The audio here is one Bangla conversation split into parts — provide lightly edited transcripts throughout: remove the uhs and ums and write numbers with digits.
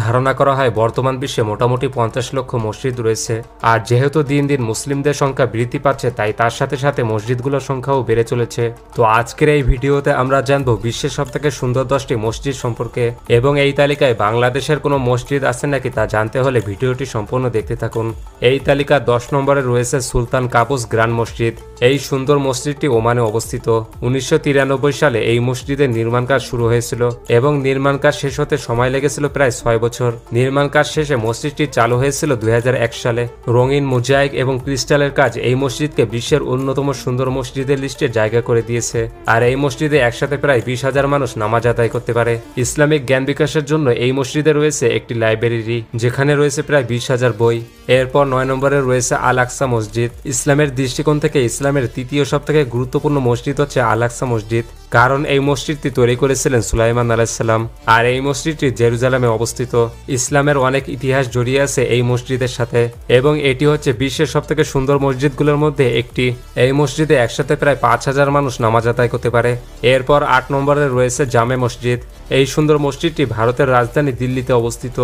ধারণা করা হয় বর্তমান বিশ্বে মোটামুটি 50 লক্ষ মসজিদ রয়েছে। আর যেহেতু দিন দিন মুসলিমদের সংখ্যা বৃদ্ধি পাচ্ছে, তাই তার সাথে সাথে মসজিদগুলোর সংখ্যাও বেড়ে চলেছে। তো আজকের এই ভিডিওতে আমরা জানবো বিশ্বের সবথেকে সুন্দর 10টি মসজিদ সম্পর্কে, এবং এই তালিকায় বাংলাদেশের কোনো মসজিদ আছে নাকি তা জানতে হলে ভিডিওটি সম্পূর্ণ দেখতে থাকুন। এই তালিকা 10 নম্বরে রয়েছে সুলতান কাবুস গ্র্যান্ড মসজিদ। এই সুন্দর মসজিদটি ওমানে অবস্থিত। 1993 সালে এই মসজিদের নির্মাণ কাজ শুরু হয়েছিল এবং নির্মাণ কাজ শেষ হতে সময় লেগেছিল প্রায় 6 বছর। নির্মাণ কাজ শেষে মসজিদটি চালু হয়েছিল 2001 সালে। রঙিন মোজাইক এবং ক্রিস্টালের কাজ এই মসজিদকে বিশ্বের অন্যতম সুন্দর মসজিদের লিস্টে জায়গা করে দিয়েছে। আর এই মসজিদে একসাথে প্রায় 20,000 মানুষ নামাজ আদায় করতে পারে। ইসলামিক জ্ঞান বিকাশের জন্য এই মসজিদে রয়েছে একটি লাইব্রেরি, যেখানে রয়েছে প্রায় 20,000 বই। এরপর 9 নম্বরে রয়েছে আল আকসা মসজিদ। ইসলামের দৃষ্টিকোণ থেকে ইসলামের তৃতীয় সবথেকে গুরুত্বপূর্ণ মসজিদ হচ্ছে আল আকসা মসজিদ, কারণ এই মসজিদটি তৈরি করেছিলেন সুলাইমান আলাইহিস সালাম। আর এই মসজিদটি জেরুজালেমে অবস্থিত। ইসলামের অনেক ইতিহাস জড়িয়ে আছে এই মসজিদের সাথে, এবং এটি হচ্ছে বিশ্বের সবথেকে সুন্দর মসজিদগুলোর মধ্যে একটি। এই মসজিদে একসাথে প্রায় 5,000 মানুষ নামাজ আদায় করতে পারে। এরপর 8 নম্বরে রয়েছে জামে মসজিদ। এই সুন্দর মসজিদটি ভারতের রাজধানী দিল্লিতে অবস্থিত।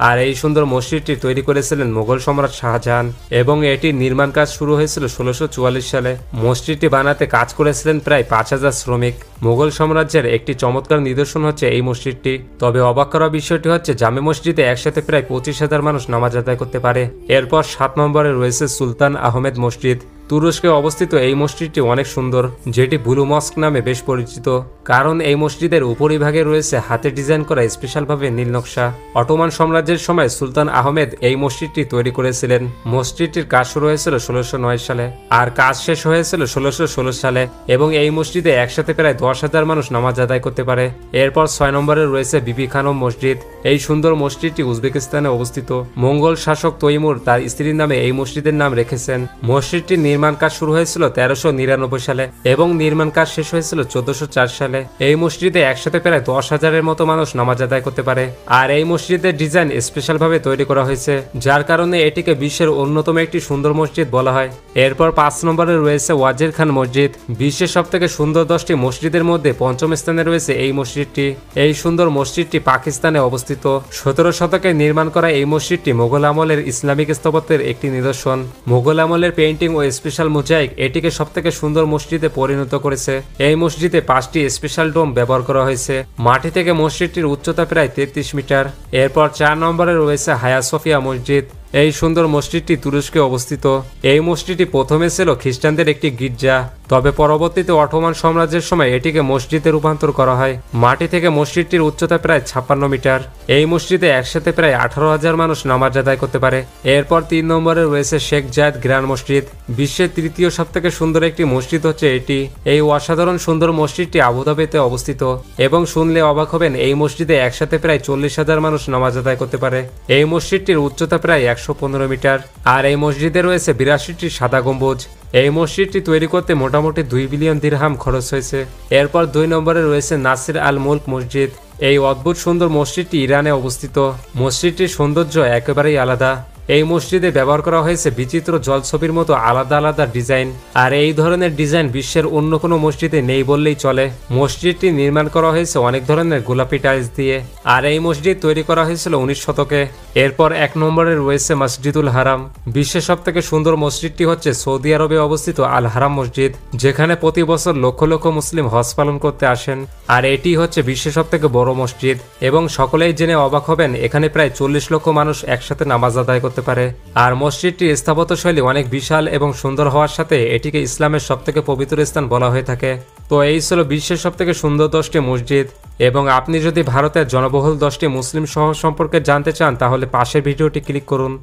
আর এই সুন্দর মসজিদটি তৈরি করেছিলেন মোগল সম্রাট শাহজাহান, এবং এটির নির্মাণ কাজ শুরু হয়েছিল 1644 সালে। মসজিদটি বানাতে কাজ করেছিলেন প্রায় 5,000 শ্রমিক। মোগল সাম্রাজ্যের একটি চমৎকার নিদর্শন হচ্ছে এই মসজিদটি। তবে অবাক করা বিষয়টি হচ্ছে জামে মসজিদে একসাথে প্রায় 25,000 মানুষ নামাজ আদায় করতে পারে। এরপর 7 নম্বরে রয়েছে সুলতান আহমেদ মসজিদ। তুরস্কে অবস্থিত এই মসজিদটি অনেক সুন্দর, যেটি ব্লু মস্ক নামে বেশ পরিচিত, কারণ এই মসজিদের উপরিভাগে রয়েছে হাতে ডিজাইন করা স্পেশালভাবে নীল নকশা। অটোমান সাম্রাজ্যের সময় সুলতান আহমেদ এই মসজিদটি তৈরি করেছিলেন। মসজিদটির কাজ শুরু হয়েছিল 1609 সালে আর কাজ শেষ হয়েছিল 1616 সালে, এবং এই মসজিদে একসাথে প্রায় 10,000 মানুষ নামাজ আদায় করতে পারে। এরপর 6 নম্বরে রয়েছে বিবি খানম মসজিদ। এই সুন্দর মসজিদটি উজবেকিস্তানে অবস্থিত। মঙ্গল শাসক তৈমুর তার স্ত্রীর নামে এই মসজিদের নাম রেখেছেন। মসজিদটি নির্মাণ কাজ শুরু হয়েছিল 1399 সালে এবং নির্মাণ কাজ শেষ হয়েছিল 1404 সালে। এই মসজিদে একসাথে প্রায় 10,000-এর মতো মানুষ নামাজ আদায় করতে পারে। আর এই মসজিদের ডিজাইন স্পেশাল ভাবে তৈরি করা হয়েছে, যার কারণে এটিকে বিশ্বের অন্যতম একটি সুন্দর মসজিদ বলা হয়। এরপর 5 নম্বরে রয়েছে ওয়াজির খান মসজিদ। বিশ্বের সবথেকে সুন্দর 10টি মসজিদের মধ্যে 5ম স্থানে রয়েছে এই মসজিদটি। এই সুন্দর মসজিদটি পাকিস্তানে অবস্থিত। 17 শতকে নির্মাণ করা এই মসজিদটি মোগল আমলের ইসলামিক স্থাপত্যের একটি নিদর্শন। মোগল আমলের পেইন্টিং ও স্পেশাল মোজাইক এটিকে সবথেকে সুন্দর মসজিদে পরিণত করেছে। এই মসজিদে 5টি স্পেশাল ডোম ব্যবহার করা হয়েছে। মাটি থেকে মসজিদটির উচ্চতা প্রায় 33 মিটার। এরপর 4 নম্বরে রয়েছে হায়া সোফিয়া মসজিদ। এই সুন্দর মসজিদটি তুরস্কে অবস্থিত। এই মসজিদটি প্রথমে ছিল খ্রিস্টানদের একটি গির্জা, তবে পরবর্তীতে অটোমান সাম্রাজ্যের সময় এটিকে মসজিদে রূপান্তর করা হয়। মাটি থেকে মসজিদটির উচ্চতা প্রায় 56 মিটার। এই মসজিদে একসাথে প্রায় 18,000 মানুষ নামাজ আদায় করতে পারে। এরপর 3 নম্বরে রয়েছে শেখ জায়েদ গ্র্যান্ড মসজিদ। বিশ্বের তৃতীয় সবথেকে সুন্দর একটি মসজিদ হচ্ছে এটি। এই অসাধারণ সুন্দর মসজিদটি আবুধাবিতে অবস্থিত, এবং শুনলে অবাক হবেন এই মসজিদে একসাথে প্রায় 40,000 মানুষ নামাজ আদায় করতে পারে। এই মসজিদটির উচ্চতা প্রায় 115 মিটার। আর এই মসজিদে রয়েছে 82টি সাদা গম্বুজ। এই মসজিদটি তৈরি করতে মোটামুটি 2 বিলিয়ন দিরহাম খরচ হয়েছে। এরপর 2 নম্বরে রয়েছে নাসির আল মুলক মসজিদ। এই অদ্ভুত সুন্দর মসজিদটি ইরানে অবস্থিত। মসজিদটির সৌন্দর্য একেবারেই আলাদা। এই মসজিদে ব্যবহার করা হয়েছে বিচিত্র জলছবির মতো আলাদা আলাদা ডিজাইন, আর এই ধরনের ডিজাইন বিশ্বের অন্য কোনো মসজিদে নেই বললেই চলে। মসজিদটি নির্মাণ করা হয়েছে অনেক ধরনের গোলাপি টাইলস দিয়ে, আর এই মসজিদ তৈরি করা হয়েছিল 19 শতকে। এরপর 1 নম্বরে রয়েছে মসজিদুল হারাম। বিশ্বের সবথেকে সুন্দর মসজিদটি হচ্ছে সৌদি আরবে অবস্থিত আল হারাম মসজিদ, যেখানে প্রতি বছর লক্ষ লক্ষ মুসলিম হজ পালন করতে আসেন। আর এটি হচ্ছে বিশ্বের সবথেকে বড় মসজিদ, এবং সকলেই জেনে অবাক হবেন এখানে প্রায় 40 লক্ষ মানুষ একসাথে নামাজ আদায় করতে পারে। আর মসজিদটির স্থাপত্যশৈলী অনেক বিশাল এবং সুন্দর হওয়ার সাথে এটিকে ইসলামের সবথেকে পবিত্র স্থান বলা হয়ে থাকে। তো এই ছিল বিশ্বের সবথেকে সুন্দর 10টি মসজিদ। এবং আপনি যদি ভারতের জনবহুল 10টি মুসলিম শহর সম্পর্কে জানতে চান তাহলে পাশের ভিডিওটি ক্লিক করুন।